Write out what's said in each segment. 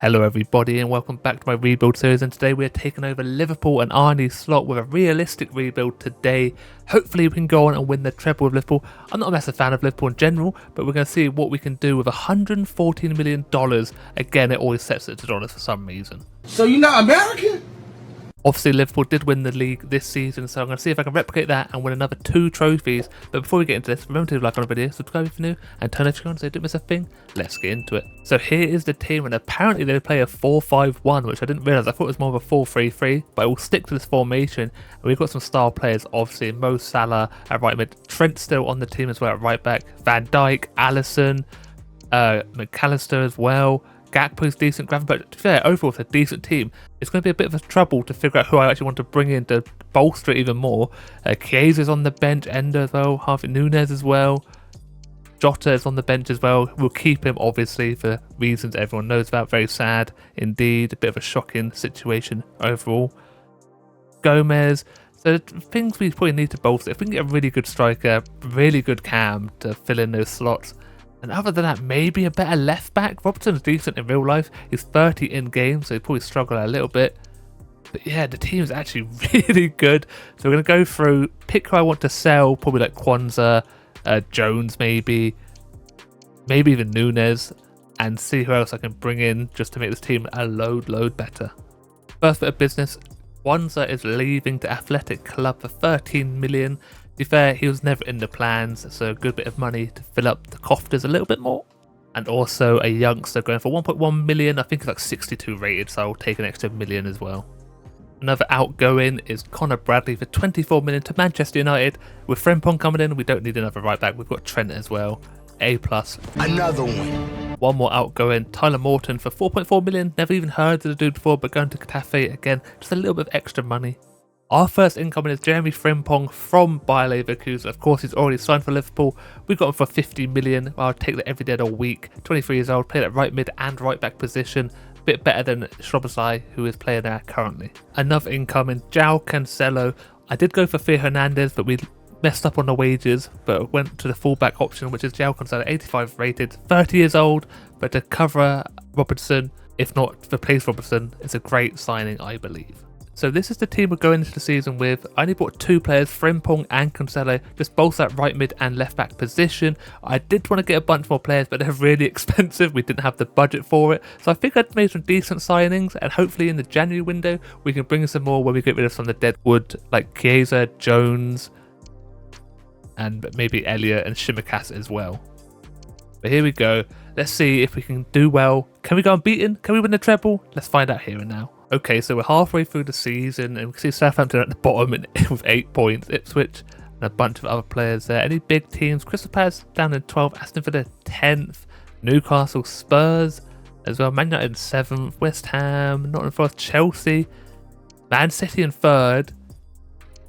Hello everybody and welcome back to my rebuild series, and today we're taking over Liverpool and Arnie's slot with a realistic rebuild today. Hopefully we can go on and win the treble with Liverpool. I'm not a massive fan of Liverpool in general, but we're going to see what we can do with $114 million. Again, it always sets it to dollars for some reason. So you're not American? Obviously Liverpool did win the league this season, so I'm going to see if I can replicate that and win another 2 trophies. But before we get into this, remember to like on the video, subscribe if you're new, and turn notifications on so you don't miss a thing. Let's get into it. So here is the team, and apparently they play a 4-5-1, which I didn't realise. I thought it was more of a 4-3-3, but I will stick to this formation. And we've got some star players, obviously Mo Salah at right mid, Trent still on the team as well at right back, Van Dijk, Alisson, McAllister as well. Gakpo's decent, Gravenberch, to be fair, overall it's a decent team. It's going to be a bit of a trouble to figure out who I actually want to bring in to bolster it even more. Chiesa's on the bench, Ender as well, Harvey Nunes as well. Jota is on the bench as well. We'll keep him obviously for reasons everyone knows about. Very sad indeed, a bit of a shocking situation overall. Gomez, so things we probably need to bolster. If we can get a really good striker, really good cam to fill in those slots. And other than that, maybe a better left back. Robertson's decent in real life. He's 30 in game, so he probably struggle a little bit. But yeah, the team's actually really good. So we're going to go through, pick who I want to sell, probably like Kwanzaa, Jones maybe even Nunes, and see who else I can bring in just to make this team a load better. First bit of business, Kwanzaa is leaving the Athletic Club for 13 million. To be fair, he was never in the plans, so a good bit of money to fill up the coffers a little bit more. And also a youngster going for 1.1 million. I think it's like 62 rated, so I'll take an extra million as well. Another outgoing is Connor Bradley for 24 million to Manchester United. With Frimpong coming in, we don't need another right back. We've got Trent as well. A+. Another one. One more outgoing, Tyler Morton for 4.4 million. Never even heard of the dude before, but going to Getafe again, just a little bit of extra money. Our first incoming is Jeremy Frimpong from Bayer Leverkusen. Of course, he's already signed for Liverpool. We got him for 50 million. I'll take that every day of the week. 23 years old, played at right mid and right back position. A bit better than Szoboszlai, who is playing there currently. Another incoming, João Cancelo. I did go for Theo Hernandez, but we messed up on the wages, but went to the fullback option, which is João Cancelo, 85 rated, 30 years old, but to cover Robertson, if not replace Robertson, it's a great signing, I believe. So this is the team we're going into the season with. I only bought 2 players, Frimpong and Cancelo, just both that right mid and left back position. I did want to get a bunch more players, but they're really expensive. We didn't have the budget for it. So I think I'd made some decent signings, and hopefully in the January window, we can bring in some more where we get rid of some of the dead wood, like Chiesa, Jones, and maybe Elliott and Shimikas as well. But here we go. Let's see if we can do well. Can we go unbeaten? Can we win the treble? Let's find out here and now. Okay, so we're halfway through the season, and we can see Southampton at the bottom with 8 points, Ipswich and a bunch of other players there. Any big teams? Crystal Palace down in 12th, Aston Villa 10th, Newcastle, Spurs as well, Man United in 7th, West Ham, Nottingham Forest, Chelsea, Man City in 3rd.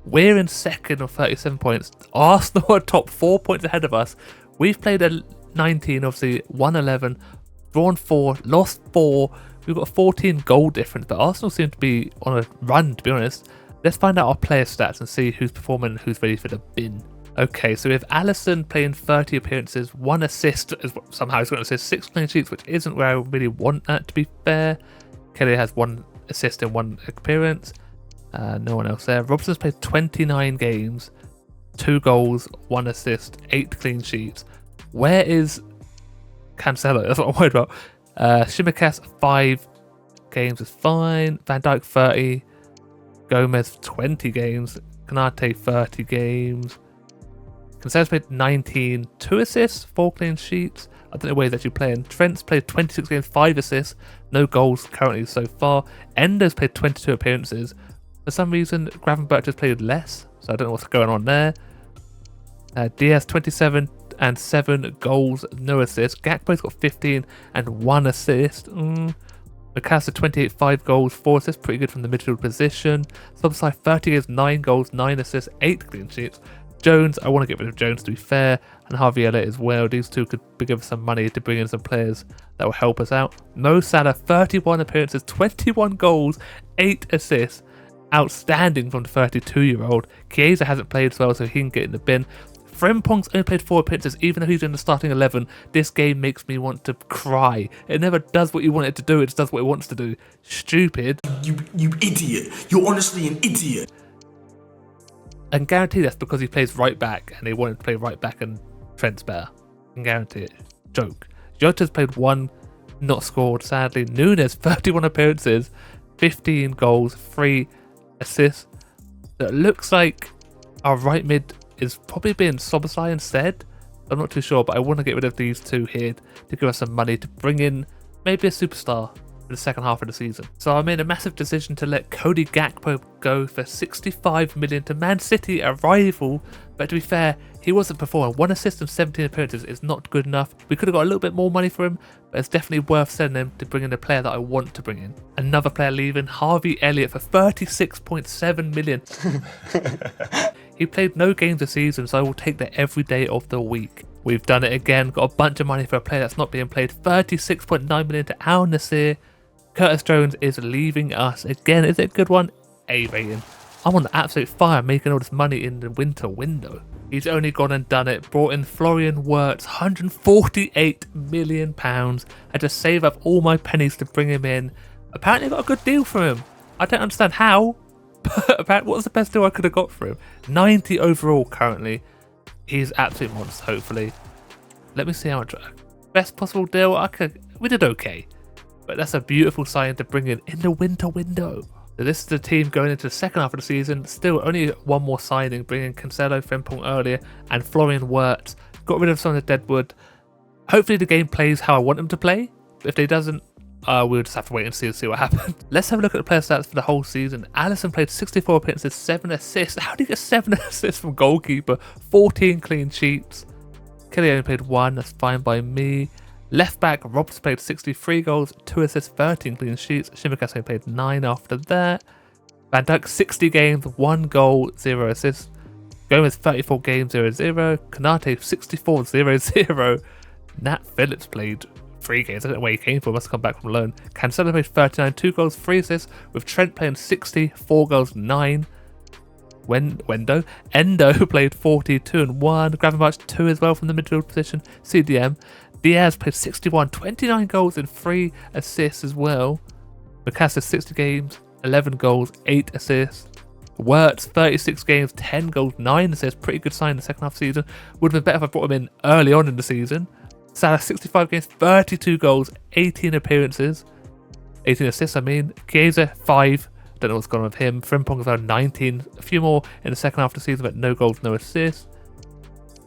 We're in 2nd on 37 points. Arsenal are top 4 points ahead of us. We've played a 19, obviously, won 11, drawn 4, lost 4. We've got a 14 goal difference, but Arsenal seem to be on a run, to be honest. Let's find out our player stats and see who's performing and who's ready for the bin. Okay, so we have Alisson playing 30 appearances, 1 assist, somehow he's got an assist, 6 clean sheets, which isn't where I really want that, to be fair. Kelly has 1 assist in 1 appearance. No one else there. Robertson's played 29 games, 2 goals, 1 assist, 8 clean sheets. Where is Cancelo? That's what I'm worried about. Shimikas 5 games is fine. Van Dijk 30. Gomez 20 games. Kanate 30 games. Cancelo's played 19, 2 assists, 4 clean sheets. I don't know where he's actually playing. Trent's played 26 games, 5 assists, no goals currently so far. Ender's played 22 appearances. For some reason, Gravenberch has played less, so I don't know what's going on there. Diaz 27 and 7 goals, no assists. Gakpo's got 15 and 1 assist. McAllister 28, 5 goals, 4 assists, pretty good from the midfield position. Szoboszlai 30 games, 9 goals, 9 assists, 8 clean sheets. Jones, I want to get rid of Jones to be fair, and Harvey Elliott as well. These two could give us some money to bring in some players that will help us out. Mo Salah 31 appearances, 21 goals, 8 assists. Outstanding from the 32-year-old. Chiesa hasn't played as well, so he can get in the bin. Frimpong's only played 4 appearances, even though he's in the starting 11. This game makes me want to cry. It never does what you want it to do, it just does what it wants to do. Stupid. You idiot. You're honestly an idiot. And guarantee that's because he plays right back and they wanted to play right back and Trent's better. I can guarantee it. Joke. Jota's played 1, not scored, sadly. Nunes, 31 appearances, 15 goals, 3 assists. So it looks like our right mid is probably being Sobosai instead. I'm not too sure, but I want to get rid of these two here to give us some money to bring in maybe a superstar in the second half of the season. So I made a massive decision to let Cody Gakpo go for 65 million to Man City, a rival. But to be fair, he wasn't performing. 1 assist and 17 appearances is not good enough. We could have got a little bit more money for him, but it's definitely worth sending him to bring in a player that I want to bring in. Another player leaving, Harvey Elliott, for 36.7 million. He played no games this season, so I will take that every day of the week. We've done it again, got a bunch of money for a player that's not being played. 36.9 million to Al Nassr. Curtis Jones is leaving us again. Is it a good one? A rating. I'm on the absolute fire making all this money in the winter window. He's only gone and done it. Brought in Florian Wirtz, £148 million. I had to save up all my pennies to bring him in. Apparently got a good deal for him. I don't understand how, but apparently what was the best deal I could have got for him? 90 overall currently. He's absolute monster, hopefully. Let me see how much. Best possible deal? We did okay. But that's a beautiful sign to bring in the winter window. So this is the team going into the second half of the season. Still only one more signing, bringing Cancelo, Frimpong earlier, and Florian Wirtz. Got rid of some of the deadwood. Hopefully the game plays how I want them to play. But if they doesn't, we'll just have to wait and see what happens. Let's have a look at the player stats for the whole season. Alisson played 64 appearances, 7 assists. How do you get 7 assists from goalkeeper? 14 clean sheets. Kelly only played 1, that's fine by me. Left back, Robs played 63 goals, 2 assists, 13 clean sheets. Shimikas only played 9 after that. Van Dijk 60 games, 1 goal, 0 assists. Gomez 34 games, 0-0. Konate 64, 0-0. Nat Phillips played 3 games. I don't know where he came from, must have come back from loan. Cancelo played 39, 2 goals, 3 assists, with Trent playing 60, 4 goals, 9. Endo played 42 and 1. Gravenberch 2 as well from the midfield position. CDM. Diaz played 61, 29 goals and 3 assists as well. Mikasa 60 games, 11 goals, 8 assists. Wirtz 36 games, 10 goals, 9 assists. Pretty good sign in the second half of the season. Would have been better if I brought him in early on in the season. Salah 65 games, 32 goals, 18 appearances. 18 assists, I mean. Chiesa 5. Don't know what's gone on with him. Frimpong is around 19. A few more in the second half of the season, but no goals, no assists.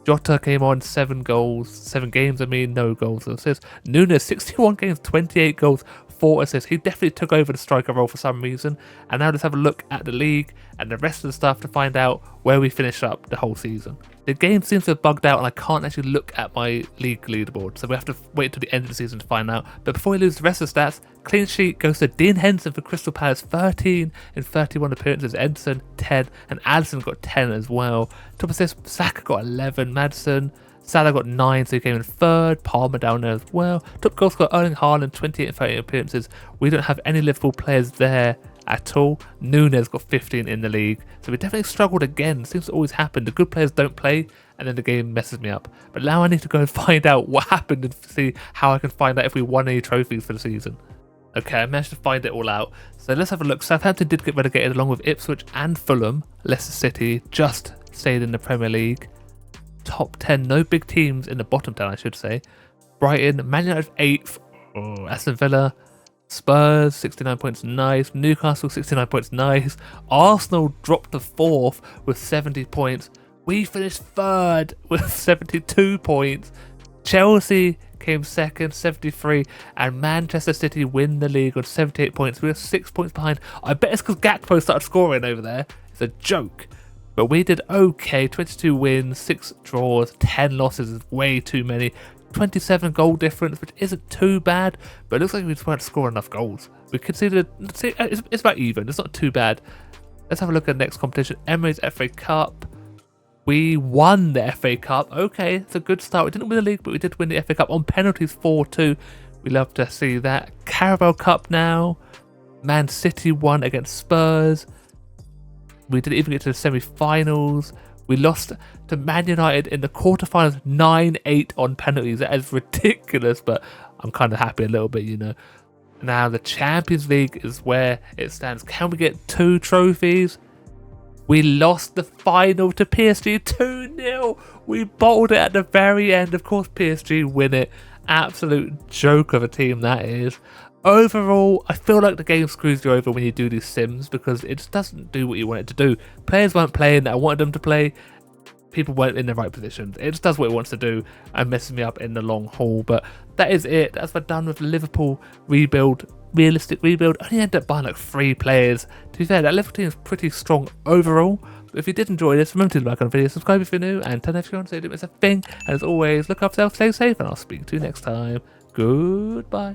Jota came on, 7 games, no goals or assists. Nunes, 61 games, 28 goals, 4 assists. He definitely took over the striker role for some reason. And now let's have a look at the league and the rest of the stuff to find out where we finish up the whole season. The game seems to have bugged out and I can't actually look at my league leaderboard, so we have to wait until the end of the season to find out. But before we lose the rest of the stats, clean sheet goes to Dean Henderson for Crystal Palace, 13 in 31 appearances, Edson 10, and Alisson got 10 as well. Top assist, Saka got 11, Maddison, Salah got 9, so he came in third, Palmer down there as well. Top goal scorer Erling Haaland, 28 in 30 appearances. We don't have any Liverpool players there at all. Nunes got 15 in the league, so we definitely struggled again. It seems to always happen. The good players don't play and then the game messes me up. But now I need to go and find out what happened and see how I can find out if we won any trophies for the season. Okay, I managed to find it all out. So let's have a look. Southampton did get relegated along with Ipswich and Fulham. Leicester City just stayed in the Premier League. Top 10, no big teams in the bottom 10, I should say. Brighton, Man United 8th. Aston Villa, Spurs 69 points, nice. Newcastle 69 points, nice. Arsenal dropped to 4th with 70 points. We finished 3rd with 72 points. Chelsea came 2nd, 73, and Manchester City win the league on 78 points. We were 6 points behind. I bet it's because Gakpo started scoring over there. It's a joke. But we did okay. 22 wins, 6 draws, 10 losses is way too many. 27 goal difference, which isn't too bad, but it looks like we just weren't scoring enough goals. We conceded, it's about even, it's not too bad. Let's have a look at the next competition. Emirates FA Cup. We won the FA Cup. Okay, it's a good start. We didn't win the league, but we did win the FA Cup on penalties 4-2. We love to see that. Carabao Cup now. Man City won against Spurs. We didn't even get to the semi-finals. We lost to Man United in the quarterfinals, 9-8 on penalties. That is ridiculous, but I'm kind of happy a little bit, you know. Now the Champions League is where it stands. Can we get 2 trophies? We lost the final to PSG 2-0. We bottled it at the very end. Of course, PSG win it. Absolute joke of a team that is. Overall, I feel like the game screws you over when you do these sims because it just doesn't do what you want it to do. Players weren't playing that I wanted them to play. People weren't in the right positions. It just does what it wants to do and messes me up in the long haul. But that is it. That's what done with the Liverpool rebuild. Realistic rebuild. Only ended up buying like 3 players. To be fair, that Liverpool team is pretty strong overall. But if you did enjoy this, remember to like on the video, subscribe if you're new, and turn if you want to say do miss a thing. And as always, look after yourself, stay safe, and I'll speak to you next time. Goodbye.